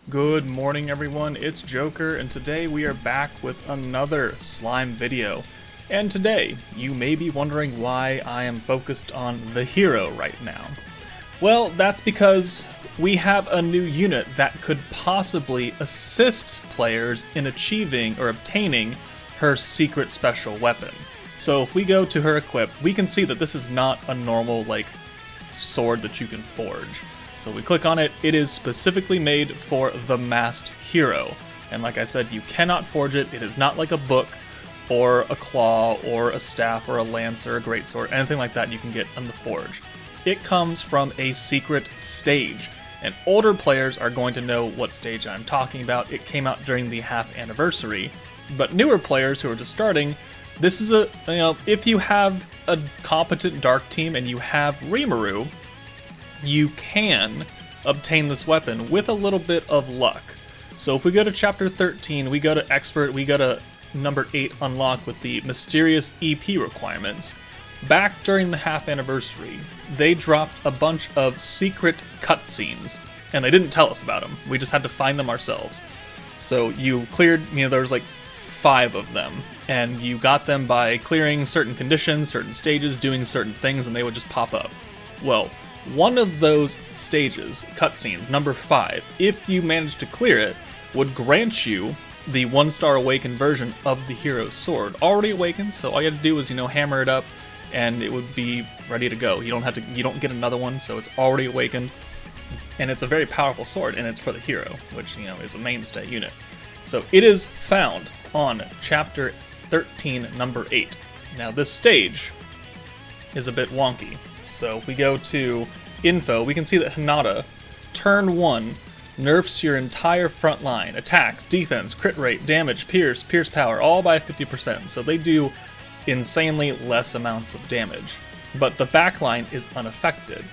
Good morning, everyone. It's Joker, and today we are back with another slime video. And today, you may be wondering why I am focused on the hero right now. Well, that's because we have a new unit that could possibly assist players in achieving or obtaining her secret special weapon. So if we go to her equip, we can see that this is not a normal, sword that you can forge. So we click on it, it is specifically made for the masked hero. And like I said, you cannot forge it. It is not like a book, or a claw, or a staff, or a lance, or a greatsword, anything like that you can get on the forge. It comes from a secret stage, and older players are going to know what stage I'm talking about. It came out during the half anniversary, but newer players who are just starting, this is if you have a competent dark team and you have Rimuru, you can obtain this weapon with a little bit of luck. So if we go to chapter 13, we go to expert, we go to number 8 unlock with the mysterious EP requirements. Back during the half anniversary, they dropped a bunch of secret cutscenes, and they didn't tell us about them. We just had to find them ourselves. So you cleared, there was like 5 of them, and you got them by clearing certain conditions, certain stages, doing certain things, and they would just pop up. Well, one of those stages, cutscenes, number 5, if you managed to clear it, would grant you the 1-star awakened version of the hero's sword. Already awakened, so all you had to do was, hammer it up, and it would be ready to go. You don't get another one, so it's already awakened. And it's a very powerful sword, and it's for the hero, which, is a mainstay unit. So it is found on chapter 13, number 8. Now this stage is a bit wonky. So if we go to info, we can see that Hinata, turn 1, nerfs your entire front line. Attack, defense, crit rate, damage, pierce power, all by 50%. So they do insanely less amounts of damage. But the backline is unaffected.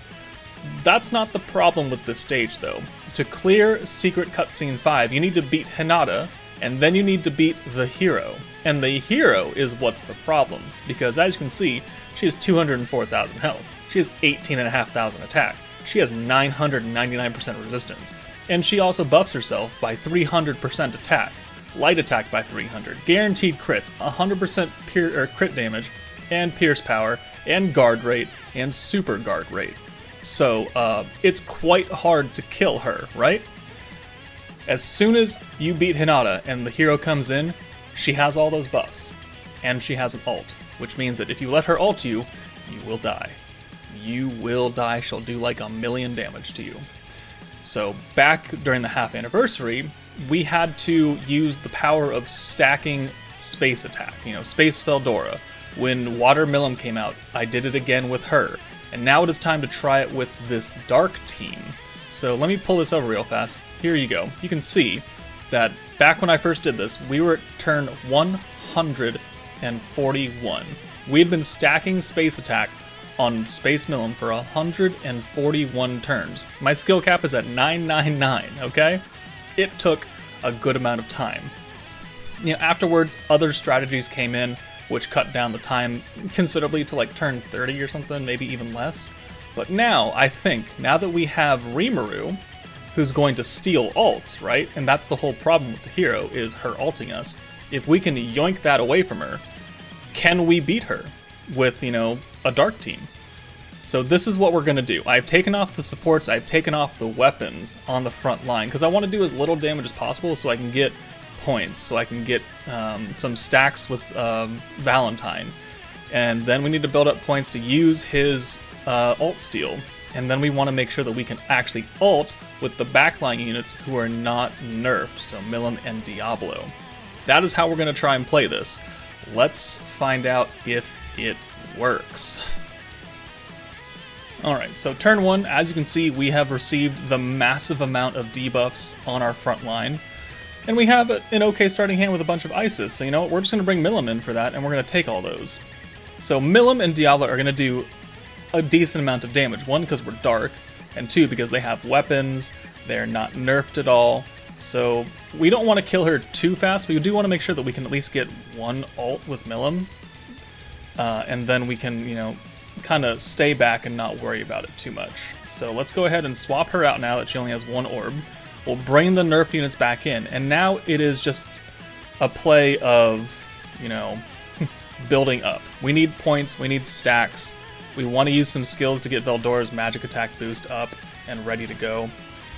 That's not the problem with this stage, though. To clear Secret Cutscene 5, you need to beat Hinata, and then you need to beat the hero. And the hero is what's the problem, because as you can see, she has 204,000 health. She has 18,500 attack. She has 999% resistance. And she also buffs herself by 300% attack, light attack by 300, guaranteed crits, 100% crit damage, and pierce power, and guard rate, and super guard rate. So it's quite hard to kill her, right? As soon as you beat Hinata and the hero comes in, she has all those buffs. And she has an ult, which means that if you let her ult you, you will die. You will die. She'll do like 1,000,000 damage to you. So back during the half anniversary, we had to use the power of stacking space attack. Space Feldora. When Water Milim came out, I did it again with her. And now it is time to try it with this dark team. So let me pull this over real fast. Here you go. You can see that back when I first did this, we were at turn 141. We had been stacking space attack on Space Milim for 141 turns. My skill cap is at 999, okay? It took a good amount of time. Afterwards, other strategies came in, which cut down the time considerably to turn 30 or something, maybe even less. But now, I think, now that we have Rimuru, who's going to steal ults, right? And that's the whole problem with the hero, is her ulting us. If we can yoink that away from her, can we beat her with, a dark team? So this is what we're going to do. I've taken off the supports, I've taken off the weapons on the front line, because I want to do as little damage as possible so I can get points, so I can get some stacks with Valentine. And then we need to build up points to use his ult steal. And then we want to make sure that we can actually ult with the backline units who are not nerfed, so Milim and Diablo. That is how we're going to try and play this. Let's find out if it works. Alright, so turn 1, as you can see, we have received the massive amount of debuffs on our front line. And we have an okay starting hand with a bunch of Isis, so you know what, we're just going to bring Milim in for that, and we're going to take all those. So Milim and Diablo are going to do a decent amount of damage. 1, because we're dark, and 2, because they have weapons, they're not nerfed at all. So we don't want to kill her too fast, but we do want to make sure that we can at least get one ult with Milim. And then we can, kind of stay back and not worry about it too much. So let's go ahead and swap her out now that she only has one orb. We'll bring the nerfed units back in, and now it is just a play of, you know, building up. We need points, we need stacks. We want to use some skills to get Veldora's magic attack boost up and ready to go.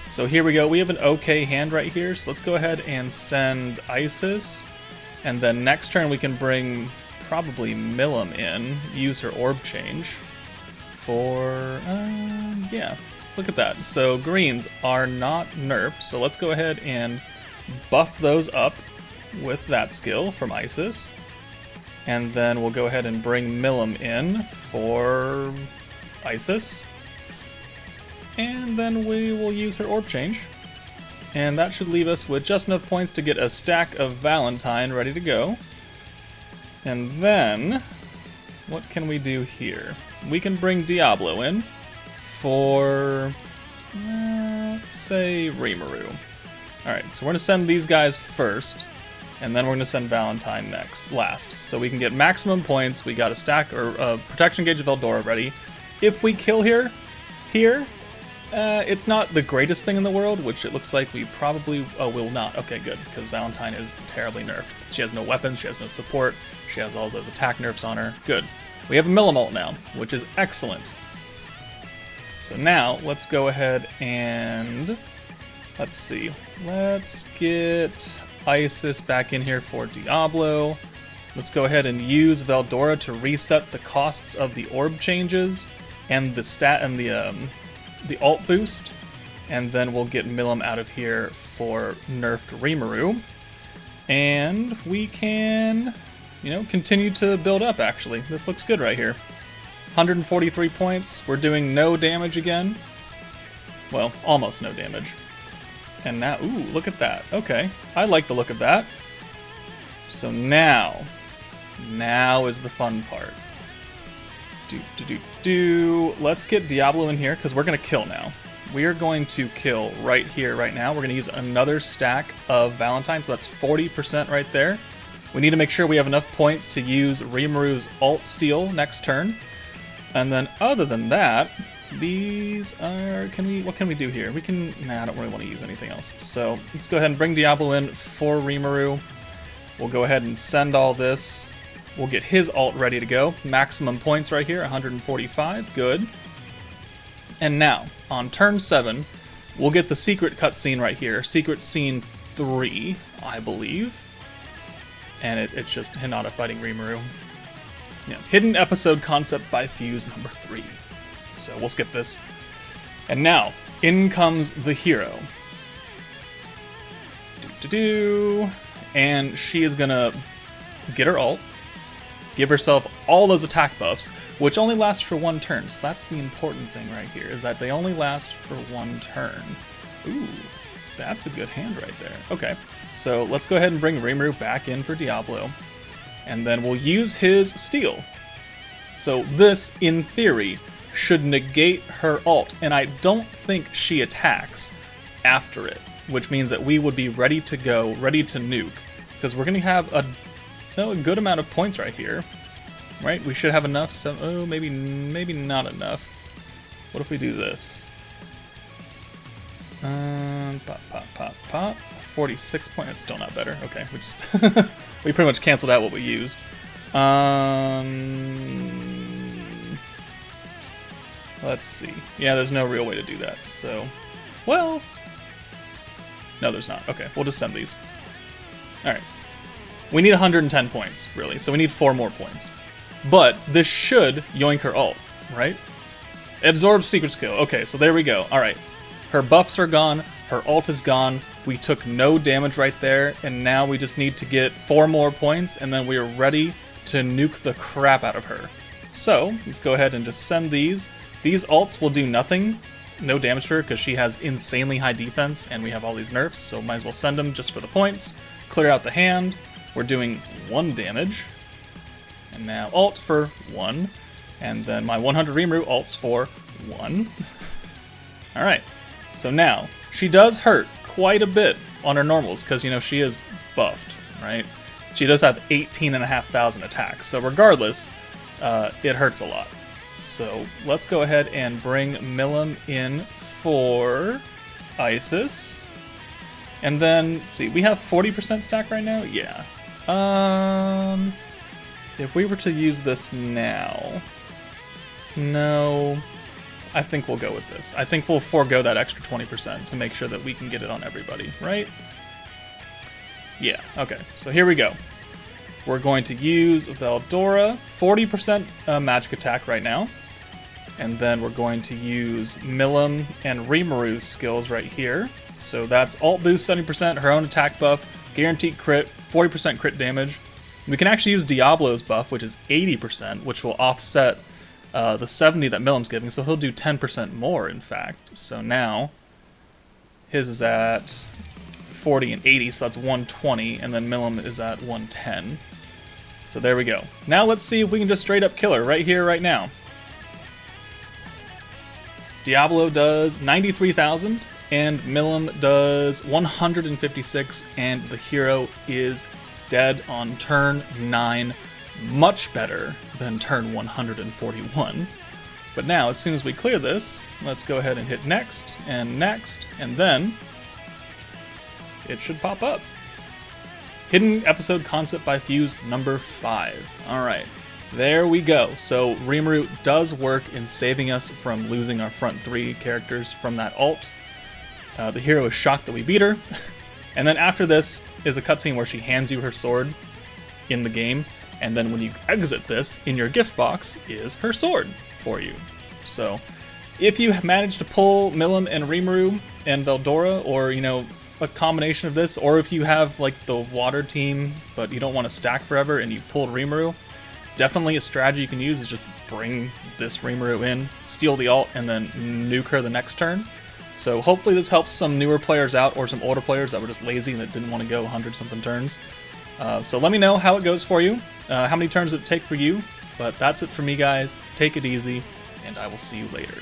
So here we go. We have an okay hand right here, so let's go ahead and send Isis. And then next turn we can bring probably Milim in, use her orb change for, yeah, look at that. So greens are not nerfed, so let's go ahead and buff those up with that skill from Isis. And then we'll go ahead and bring Milim in for Isis. And then we will use her orb change. And that should leave us with just enough points to get a stack of Valentine ready to go. And then, what can we do here? We can bring Diablo in for, let's say, Rimuru. Alright, so we're going to send these guys first, and then we're going to send Valentine last. So we can get maximum points. We got a stack, or a protection gauge of Eldora ready. If we kill here, it's not the greatest thing in the world, which it looks like we probably will not. Okay, good, because Valentine is terribly nerfed. She has no weapons, she has no support, she has all those attack nerfs on her. Good. We have a Milim ult now, which is excellent. So now, let's go ahead and, let's see, let's get Isis back in here for Diablo. Let's go ahead and use Veldora to reset the costs of the orb changes and the stat and the alt boost, and then we'll get Milim out of here for nerfed Rimuru, and we can, you know, continue to build up. Actually, this looks good right here. 143 points. We're doing no damage again. Well, almost no damage. And now, ooh, look at that. Okay, I like the look of that. So now is the fun part. Let's get Diablo in here, because we're going to kill now. We are going to kill right here, right now. We're going to use another stack of Valentine, so that's 40% right there. We need to make sure we have enough points to use Rimuru's alt steal next turn. And then other than that, these are, what can we do here? We can, nah, I don't really want to use anything else. So let's go ahead and bring Diablo in for Rimuru. We'll go ahead and send all this. We'll get his ult ready to go. Maximum points right here, 145. Good. And now, on turn 7, we'll get the secret cutscene right here. Secret Scene 3, I believe. And it's just Hinata fighting Rimuru. Yeah, hidden episode concept by Fuse number 3. So we'll skip this. And now, in comes the hero. And she is gonna get her ult, give herself all those attack buffs, which only last for one turn. So that's the important thing right here, is that they only last for one turn. Ooh, that's a good hand right there. Okay, so let's go ahead and bring Rimuru back in for Diablo. And then we'll use his steal. So this, in theory, should negate her ult. And I don't think she attacks after it, which means that we would be ready to go, ready to nuke. Because we're going to have a good amount of points right here, right? We should have enough. So, oh, maybe not enough. What if we do this? Pop. 46 points. It's still not better. Okay, we just we pretty much canceled out what we used. Let's see. Yeah, there's no real way to do that. So, well, no, there's not. Okay, we'll just send these. All right. We need 110 points, really, so we need 4 more points. But this should yoink her ult, right? Absorb secret skill. Okay, so there we go. Alright. Her buffs are gone, her ult is gone, we took no damage right there, and now we just need to get 4 more points, and then we are ready to nuke the crap out of her. So, let's go ahead and just send these. These ults will do nothing, no damage to her, because she has insanely high defense, and we have all these nerfs, so might as well send them just for the points. Clear out the hand. We're doing 1 damage. And now ult for 1. And then my 100 Rimuru ults for 1. Alright. So now, she does hurt quite a bit on her normals, because, you know, she is buffed, right? She does have 18,500 attacks. So regardless, it hurts a lot. So let's go ahead and bring Milim in for Isis. And then, let's see, we have 40% stack right now? Yeah. If we were to use this now... No... I think we'll go with this. I think we'll forego that extra 20% to make sure that we can get it on everybody, right? Yeah, okay. So here we go. We're going to use Veldora, 40% magic attack right now. And then we're going to use Milim and Rimuru's skills right here. So that's ult boost 70%, her own attack buff, guaranteed crit, 40% crit damage. We can actually use Diablo's buff, which is 80%, which will offset the 70 that Milim's giving, so he'll do 10% more, in fact. So now, his is at 40 and 80, so that's 120, and then Milim is at 110. So there we go. Now let's see if we can just straight up kill her right here, right now. Diablo does 93,000, and Milim does 156, and the hero is dead on turn 9. Much better than turn 141. But now, as soon as we clear this, let's go ahead and hit next, and then it should pop up. Hidden episode concept by Fuse number 5. Alright, there we go. So Rimuru does work in saving us from losing our front 3 characters from that ult. The hero is shocked that we beat her. And then after this is a cutscene where she hands you her sword in the game. And then when you exit this, in your gift box is her sword for you. So, if you manage to pull Milim and Rimuru and Veldora, or, you know, a combination of this, or if you have, like, the water team, but you don't want to stack forever, and you pulled Rimuru, definitely a strategy you can use is just bring this Rimuru in, steal the ult, and then nuke her the next turn. So hopefully this helps some newer players out, or some older players that were just lazy and that didn't want to go 100-something turns. So let me know how it goes for you, how many turns it take for you, but that's it for me, guys. Take it easy, and I will see you later.